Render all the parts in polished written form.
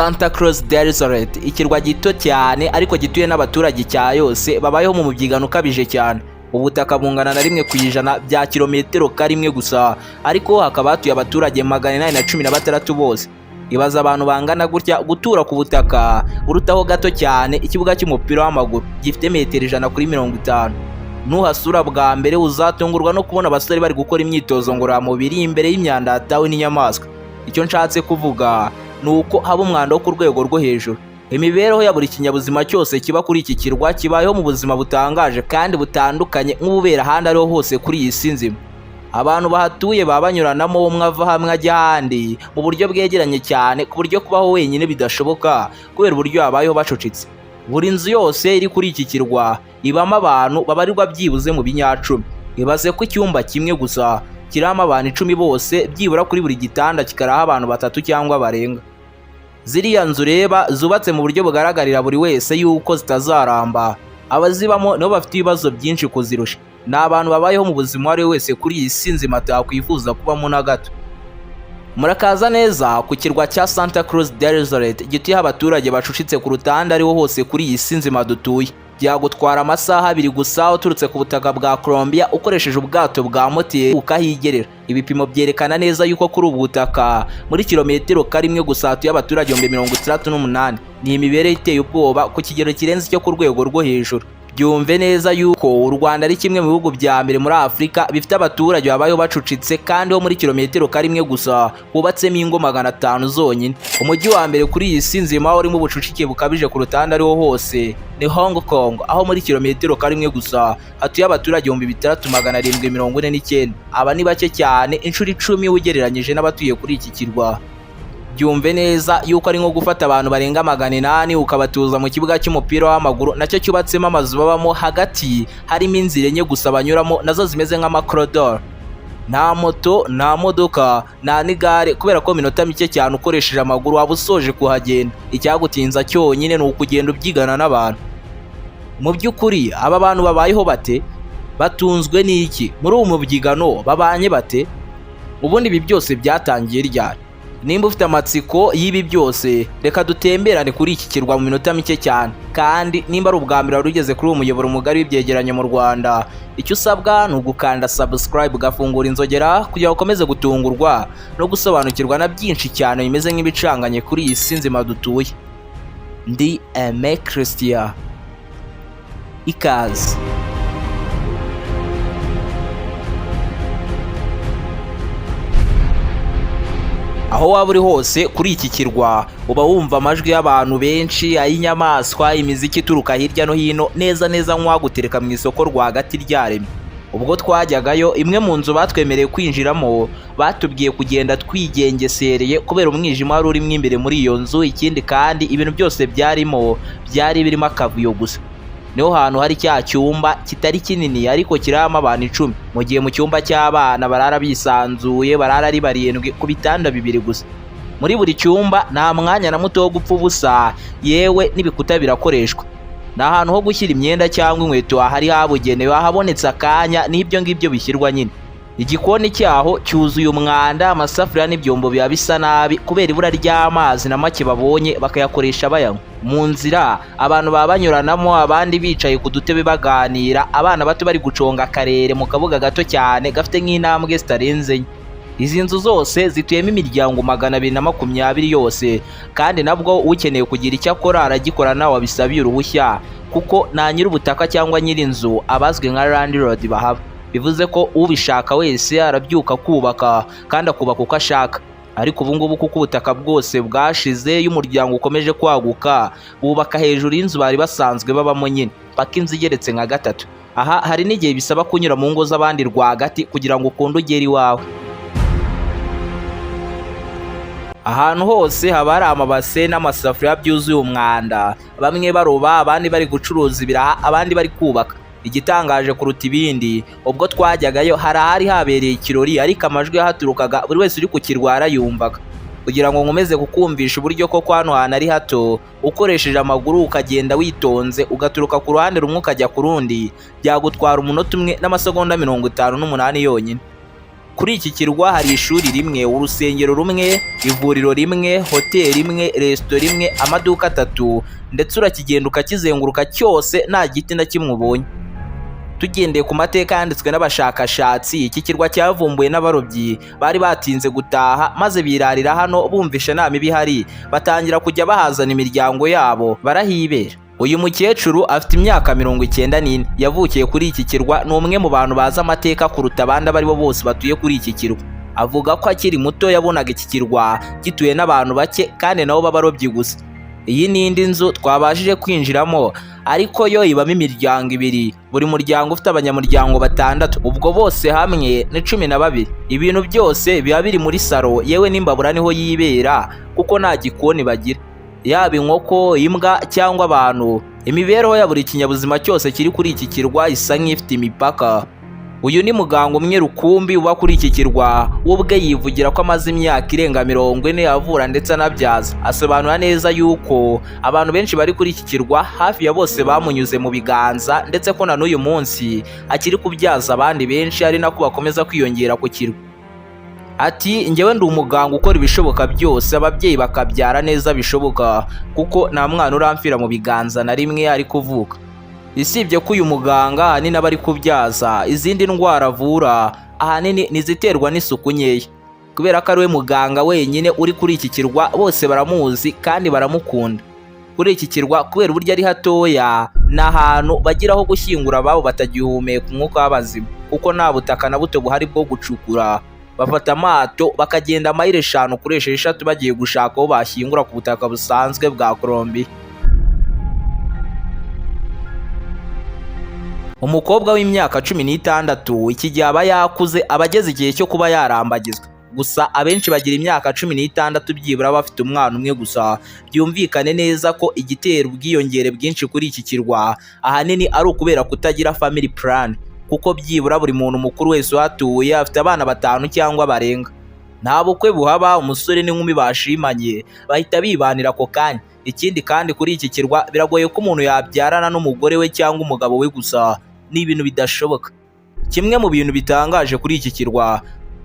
Santa Cruz Islate, ikirwa gito cyane ariko gituye n'abaturage cya yose babayeho mu mubyigano ukabije cyane. Ubutaka bungana na 1% bya kilometero karimwe gusa, ariko hakaba hatuye abaturage 816 bose. Ibaza abantu bangana gutya gutura ku butaka burutaho gato cyane ikibuga cy'umupira w'amaguru gifite metero 150. Nuhasura bwa mbere uzatungurwa no kubona abasore bari gukora imyitozo ngororamubiri imbere y'imyanda yatawe n'inyamaswa. Icyo nshatse kuvuga nuko haba umwanda wo ku rwego rwo hejuru. Imibereho ya buri kinyabuzima cyose kiba kuri iki kirwa kibayeho mu buzima butangaje kandi butandukanye nk'ububera ahandi ariho hose kuri iyi si nzima. Abantu bahatuye baba banyuranamo umwe ava hamwe ajya ahandi mu buryo bwegeranye cyane ku buryo kubaho wenyine bidashoboka kubera uburyo habayeho bacucitse. Buri nzu yose iri kuri iki kirwa ibamo abantu babarirwa byibuze mu binyacumi. Ibaze ko icyumba kimwe gusa kiramo abantu 10 bose, byibura kuri buri gitanda kikaraho abantu 3 cyangwa barenga. Ziriya nzu reba zubatse mu buryo bugaragarira buri wese yuko zitazaramba. Abazibamo nibo bafite ibibazo byinshi kuzirusha. Ni abantu babayeho mu buzima ari wese kuri iyi si nzima atakwifuza kubamo na gato. Murakaza neza ku kirwa cya Santa Cruz Islate gituye abaturage bacucitse ku rutanda ariho hose kuri iyi si nzima dutuye. Byagutwara amasaha 2 gusa uturutse ku butaka bwa Colombia ukoresheje ubwato bwa moteri ukahigerera. Ibipimo byerekana neza yuko kuri ubu butaka muri kilometero karimwe gusa hatuye abaturage 68. Ni imibereho iteye ubwoba ku kigero kirenze cyo ku rwego rwo hejuru. Byumve neza yuko u Rwanda ari kimwe mu bihugu bya mbere muri Afrika bifite abaturage babayeho bacucitse kandi ho muri kilometero karimwe gusa hubatsemo ingo 500 zonyine. Umujyi wa mbere kuri iyi si nzima urimo ubucucike bukabije ku rutanda ariho hose ni Hong Kong, aho muri kilometero karimwe gusa hatuye abaturage 3749. Aba ni bake cyane inshuro 10 ugereranyije n'abatuye kuri iki kirwa. Byumve neza yuko ari nko gufata abantu barenga 800 ukabatuza mu kibuga cy'umupira w'amaguru nacyo cyubatsemo amazi babamo, hagati harimo inzira enye gusa banyuramo nazo zimeze nk'amakorodoro. Nta moto, nta modoka, nta n'igare kubera ko minota mike cyane ukoresheje amaguru waba usoje kuhagenda. Icyagutinza cyonyine ni ukugenda ubyigana n'abantu. Mu by'ukuri aba bantu babayeho bate? Batunzwe n'iki? Muri uwo mubyigano babanye bate? Ubundi ibi byose byatangiye ryari? Nimba ufite amatsiko y'ibi byose, reka dutemberane kuri iki kirwa mu minota mike cyane. Kandi nimba ari ubwa mbere rugeze kuri uwo muyoboro mugari w'ibyegeranyo mu Rwanda, icyo usabwa ni ugukanda subscribe ugafungura inzogera kugira ngo ukomeze gutungurwa no gusobanukirwa na byinshi cyane bimeze nk'ibicanganye kuri iyi si nzima dutuye. Ndi Aime Christian. Ikaze. Aho waba uri hose kuri iki kirwa uba wumva amajwi y'abantu benshi, ay'inyamaswa, imiziki ituruka hirya no hino neza nk'uwagutereka mu isoko rwagati ryaremye. Ubwo twajyagayo imwe mu nzu batwemereye kwinjiramo batubwiye kugenda twigengesereye kubera umwijima wari urimo imbere muri iyo nzu. Ikindi kandi ibintu byose byarimo birimo akavuyo gusa. Niho hantu hari cya cyumba kitari kinini ariko kiramo abantu 10, mu gihe mu cyumba cy'abana barara bisanzuye, barara ari 7 ku bitanda 2 gusa. Muri buri cyumba nta mwanya na muto wo gupfa ubusa, yewe n'ibikuta birakoreshwa. Nta hantu ho gushyira imyenda cyangwa inkweto hari habugenewe, habonetse akanya n'ibyo ngibyo bishyirwa nyine. Igikoni cyaho cyuzuye umwanda, amasafuriya n'ibyombo biba bisa nabi kubera ibura ry'amazi na make babonye bakayakoresha bayanywa. Mu nzira abantu baba banyuranamo, abandi bicaye ku dutebe baganira, abana bato bari guconga akarere mu kabuga gato cyane gafite nk'intambwe zitarenze enye. Izi nzu zose zituyemo imiryango 220 yose, kandi nabwo ukeneye kugira icyo akora aragikora nawe wabisabiye uruhushya, kuko nta nyir'ubutaka cyangwa nyir'inzu abazwe nka landlord bahaba. Bivuze ko ubishaka wese arabyuka kubaka kandi akubaka uko ashaka. Ariko ubu ngubu kuko ubutaka bwose bwashize y'umuryango ukomeje kwaguka, bubaka hejuru y'inzu bari basanzwe babamo nyine, paka inzu igeretse nka 3. Aha hari n'igihe bisaba kunyura mu ngo z'abandi rwagati kugira ngo ukunde ugere iwawe. Ahantu hose haba hari amabase n'amasafuriya byuzuye umwanda, bamwe baroba, abandi bari gucuruza ibiraha, abandi bari kubaka. Igitangaje kuruta ibindi, ubwo twajyagayo hari habereye ikirori ariko amajwi yahaturukaga buri wese uri kukirwara yumvaga. Kugira ngo nkomeze kukumvisha uburyo ko hano hantu ari hato, ukoresheje amaguru ukagenda witonze ugaturuka ku ruhande rumwe ukajya ku rundi, byagutwara umunota umwe n'amasegonda 58 yonyine. Kuri iki kirwa hari ishuri rimwe, urusengero rumwe, ivuriro rimwe, hoteli imwe, resitora imwe, amaduka 3, ndetse urakigenda ukakizenguruka cyose nta giti na kimwe ubonye. Tugendeye ku mateka yanditswe n'abashakashatsi, iki kirwa cyavumbuwe n'abarobyi bari batinze gutaha maze birarira hano bumvisha nta mibi ihari, batangira kujya bahazana imiryango yabo barahibera. Uyu mukecuru afite imyaka 94, yavukiye kuri iki kirwa, ni umwe mu bantu bazi amateka kuruta abandi abari bo bose batuye kuri iki kirwa. Avuga ko akiri muto yabonaga iki kirwa gituwe n'abantu bake kandi nabo b'abarobyi gusa. Iyi ni indi nzu twabashije kwinjiramo, ariko yo ibamo imiryango 2, buri muryango ufite abanyamuryango 6, ubwo bose hamwe ni 12. Ibintu byose biba biri muri saro, yewe n'imbabura niho yibera kuko nta gikoni bagira. Yaba inkoko, imbwa cyangwa abantu, imibereho ya buri kinyabuzima cyose kiri kuri iki kirwa isa nk'ifite imipaka. Uyu ni muganga umwe rukumbi uba kuri iki kirwa, ubwe yivugira ko amaze imyaka irenga 40 avura ndetse anabyaza. Asobanura neza yuko abantu benshi bari kuri iki kirwa hafi ya bose bamunyuze mu biganza, ndetse ko na n'uyu munsi akiri kubyaza abandi benshi, ari nako bakomeza kwiyongera ku kirwa. Ati njyewe ndi umuganga ukora ibishoboka byose ababyeyi bakabyara neza bishoboka, kuko nta mwana uramfira mu biganza na rimwe ari kuvuka. Isibye ko uyu muganga ahanini aba ari kubyaza, izindi ndwara avura ahanini niziterwa n'isuku nkeya. Kubera ko ari we muganga wenyine uri kuri iki kirwa, bose baramuzi kandi baramukunda. Kuri iki kirwa kubera uburyo ari hatoya, ni ahantu bagira aho gushyingura ababo batagihumeka umwuka w'abazima, kuko nta butaka na buto buhari bwo gucukura. Bafata amato bakagenda mayire 5 kuri 6 bagiye gushaka aho bashyingura ku butaka busanzwe bwa Colombia. Umukobwa w'imyaka 16, iki gihe aba yakuze, abageze igihe cyo kuba yarambagizwa. Gusa abenshi bagira imyaka 16 byibura bafite umwana umwe gusa. Byumvikane neza ko igitera ubwiyongere bwinshi kuri iki kirwa ahanini ari ukubera kutagira family plan, kuko byibura buri muntu mukuru wese uhatuye afite abana 5 cyangwa barenga. Nta bukwe buhaba, umusore n'inkumi bashimanye bahita bibanira ako kanya. Ikindi kandi kuri iki kirwa biragoye ko umuntu yabyarana n'umugore we cyangwa umugabo we gusa, ni ibintu bidashoboka. Kimwe mu bintu bitangaje kuri iki kirwa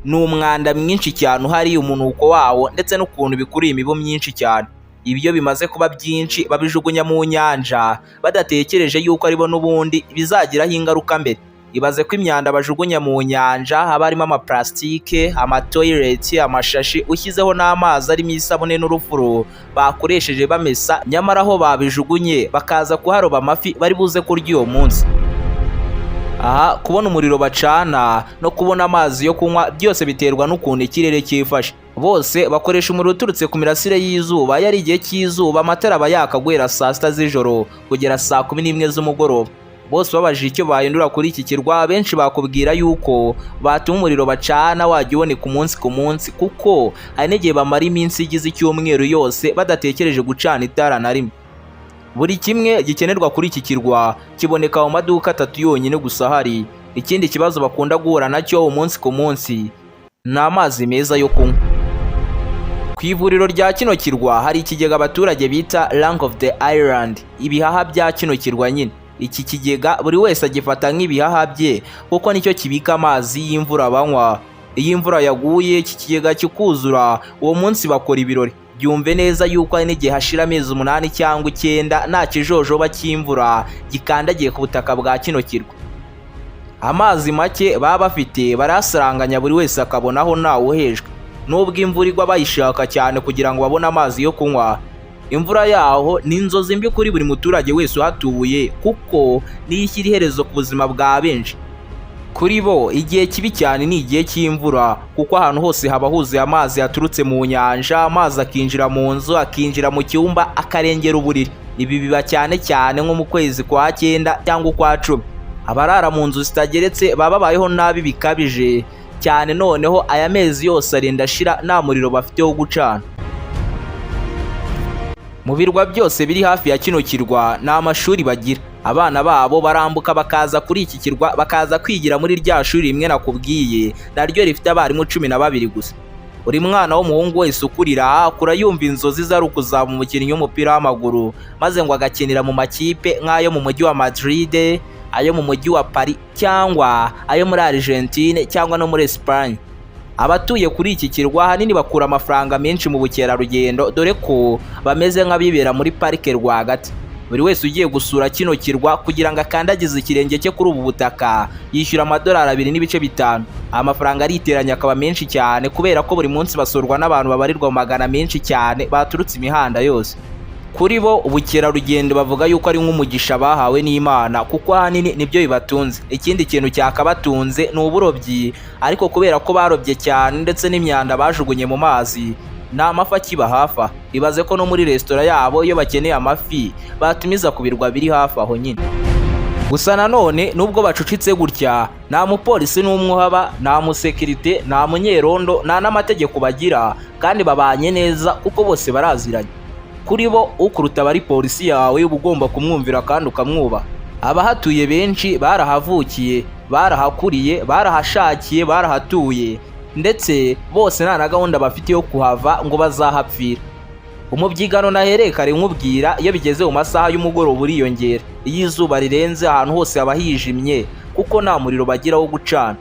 ni umwanda mwinshi cyane uhari, umunuko wawo, ndetse n'ukuntu bikuriye imibu myinshi cyane. Ibyo bimaze kuba byinshi babijugunya mu nyanja badatekereje yuko aribo n'ubundi bizagiraho ingaruka mbere. Ibaze ko imyanda bajugunya mu nyanja haba harimo amaplastike, amatoileti, amashashi, ushyizeho n'amazi arimo isabune n'urufuro bakoresheje bamesa, nyamara aho babijugunye bakaza kuharoba amafi bari buze kurya uwo munsi. Aha kubona umuriro bacana no kubona amazi yo kunywa byose biterwa n'ukuntu ikirere cyifashe. Bose bakoresha umuriro uturutse ku mirasire y'izuba, yari igihe cy'izuba amatara aba yaka guhera saa 6 z'ijoro kugera saa 11 z'umugoroba. Bose babajije icyo bahindura kuri iki kirwa, benshi bakubwira yuko batuma umuriro bacana wajya uboneka umunsi ku munsi, kuko hari n'igihe bamara iminsi igize icyumweru yose badatekereje gucana itara na rimwe. Buri kimwe gikenerwa kuri iki kirwa kiboneka mu maduka 3 yonyine gusa hari. Ikindi kibazo bakunda guhura nacyo umunsi ku munsi ni amazi meza yo kunywa. Ku ivuriro rya kino kirwa hari ikigega abaturage bita Rank of the Island, ibihaha bya kino kirwa nyine. Iki kigega buri wese agifata nk'ibihaha bye, kuko nicyo kibika amazi y'imvura banywa. Iyo imvura yaguye iki kigega kikuzura, uwo munsi bakora ibirori. Byumve neza yuko hari n'igihe hashira amezi 8 cyangwa 9 nta kijojoba cy'imvura gikandagiye ku butaka bwa kino kirwa. Amazi make baba bafite barasaranganya, buri wese akabonaho ntawe uhejwe. Nubwo imvura igwa bayishaka cyane kugira ngo babone amazi yo kunywa, imvura yaho ni inzozi mbi kuri buri muturage wese uhatuye, kuko niyo ishyira iherezo ku buzima bwa benshi. Kuri bo igihe kibi cyane ni igihe cy'imvura, kuko ahantu hose haba huzuye amazi yaturutse mu nyanja, amazi akinjira mu nzu, akinjira mu cyumba, akarengera uburiri. Ibi biba cyane cyane nko mu kwezi kwa 9 cyangwa kwa 10. Abarara mu nzu zitageretse baba babayeho nabi bikabije cyane, noneho aya mezi yose arenda ashira nta muriro bafite wo gucana. Mu birwa byose biri hafi ya kino kirwa nta mashuri bagira. Abana babo barambuka bakaza kuri iki kirwa, bakaza kwigira muri rya shuri rimwe nakubwiye, naryo rifite abarimu 12 gusa. Uri mwana w'umuhungu wese ukurira akura yumva inzozi ze ari ukuzaba umukinnyi w'umupira w'amaguru, maze ngo agakinira mu makipe nk'ayo mu mujyi wa Madrid, ayo mu mujyi wa Paris, cyangwa ayo muri Argentine cyangwa no muri Espagne. Abatuye kuri iki kirwa ahanini bakura amafaranga menshi mu bukerarugendo, dore ko bameze nk'abibera muri parike rwagati. Buri wese ugiye gusura kino kirwa kugira ngo akandagize ikirenge cye kuri ubu butaka yishyura amadolari 2.5. Amafaranga ariteranya akaba menshi cyane kubera ko buri munsi basurwa n'abantu babarirwa mu magana menshi cyane baturutse imihanda yose. Kuri bo ubukerarugendo bavuga yuko ari nk'umugisha bahawe n'Imana, kuko ahanini nibyo bibatunze. Ikindi kintu cyakabatunze ni uburobyi, ariko kubera ko barobye cyane ndetse n'imyanda bajugunye mu mazi, nta mafi akiba hafi aha. Ibaze ko no muri resitora yabo iyo bakeneye amafi batumiza ku birwa biri hafi aho nyine. Gusa nanone nubwo bacucitse gutya, nta mupolisi n'umwe uhaba, nta musekirite, nta munyerondo, nta n'amategeko bagira, kandi babanye neza kuko bose baraziranye. Kuri bo ukuruta bari polisi yawe uba ugomba kumwumvira kandi ukamwubaha. Abahatuye benshi barahavukiye, barahakuriye, barahashakiye, barahatuye, ndetse bose nta na gahunda bafite yo kuhava ngo bazahapfira. Umubyigano nahereye kare nkubwira, iyo bigeze mu masaha y'umugoroba uriyongera. Iyo izuba rirenze ahantu hose haba hijimye kuko nta muriro bagira wo gucana.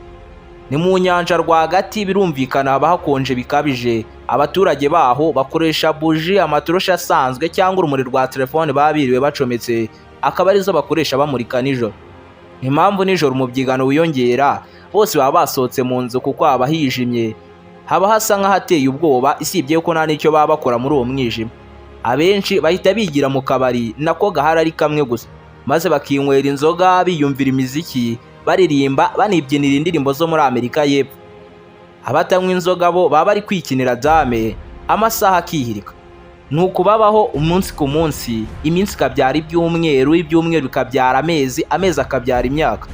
Ni mu nyanja rwagati, birumvikana haba hakonje bikabije. Abaturage baho bakoresha buji, amatoroshi asanzwe cyangwa urumuri rwa telefone babiriwe bacometse, akaba arizo bakoresha bamurika nijoro. Impamvu nijoro umubyigano wiyongera, bose baba basohotse mu nzu kuko haba hijimye, haba hasa nk'ahateye ubwoba, isibye ko nta n'icyo baba bakora muri uwo mwijima. Abenshi bahita bigira mu kabari, nako gahari ari kamwe gusa, maze bakinywera inzoga, biyumvira imiziki, baririmba, banibyinira indirimbo zo muri Amerika y'Epfo. Abatanywa inzoga bo baba bari kwikinira dame, amasaha akihirika. Nuko babaho umunsi ku munsi, iminsi ikabyara ibyumweru, ibyumweru bikabyara amezi, amezi akabyara imyaka.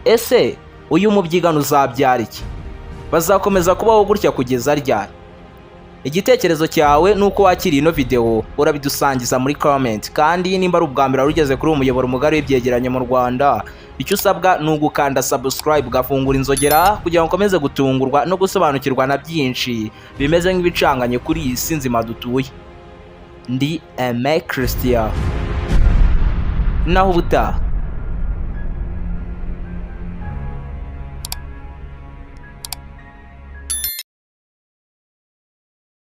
Ese uyu mubyigano uzabyara iki? Bazakomeza kubaho gutya kugeza ryari? Igitekerezo cyawe nuko wakiriye ino video urabidusangiza muri comment, kandi nimba ari ubwa mbere ugeze kuri umuyoboro mugari w'ibyegeranyo mu Rwanda, icyo usabwa ni ugukanda subscribe, ugafungura inzogera kugira ngo ukomeze gutungurwa no gusobanukirwa na byinshi bimeze nk'ibicanganye kuri iyi si nzima dutuye. Ndi Aime Christian, naho ubutaha.